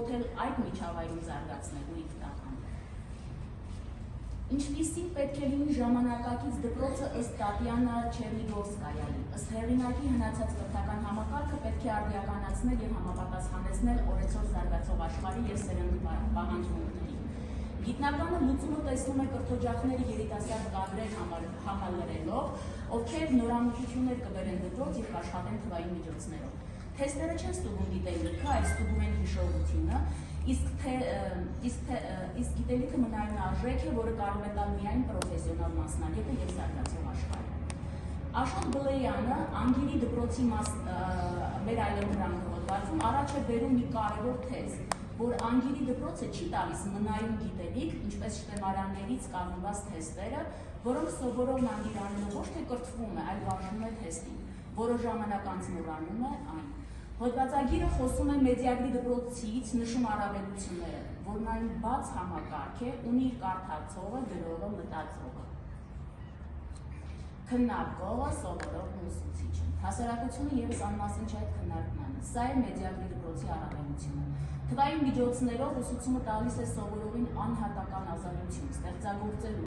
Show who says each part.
Speaker 1: ուղղորդել այդ միջավայրում զարգացնելու ինքնական։ Ինչպիսին պետք է լինի ժամանակակից դպրոցը ըստ Տատյանա Չերնիգովսկայայի, ըստ հեղինակի հնացած կրթական համակարգը պետք է արդիականացնել և համապատասխանեցնել օրեցօր զարգացող աշխարհի և սերնդի պահանջմունքներին։ Գիտնականը լուծումը տեսնում է կրթօջախների երիտասարդ կադրեր համալրելով, ովքեր նորամուծություններ կբերեն դպրոց և կաշխատեն թվային միջոցներով։ Թեստերը չեն ստուգում գիտելիքը, այլ ստուգում են հիշողությունը, իսկ գիտելիքը մնայուն արժեք է, որը կարող է տալ միայն պրոֆեսիոնալ մասնագետը և զարգացող աշխարհը։ Աշոտ Բլեյանը անգիրի դպրոցի մեր այլընտրանքը հոդվածում առաջ է բերում մի կարևոր թեզ, որ անգիրի դպրոցը չի տալիս մնայուն գիտելիք, ինչպես շտեմարաններից կազմված թեստերը, որոնք սովորողն անգիրանում ոչ թե կրթվում է, այլ վարժում է թեստին, որոշ ժամանակ անց մոռանում է այն։ Հոդվածագիրը խոսում է մեդիագրի դպրոցից, նշում առավելությունները, որն այն բաց համակարգ է, ունի իր կարդացողը, գրողը, մտածողը, քննարկողը, սովորողն ու ուսուցիչը։ Հասարակությունը ևս անմասն չէ այդ քննարկմանը։ Սա է մեդիագրի դպրոցի առավելությունը։ Թվային միջոցներով ուսուցումը տալիս է սովորողին անհատական ազատություն, ստեղծագործելու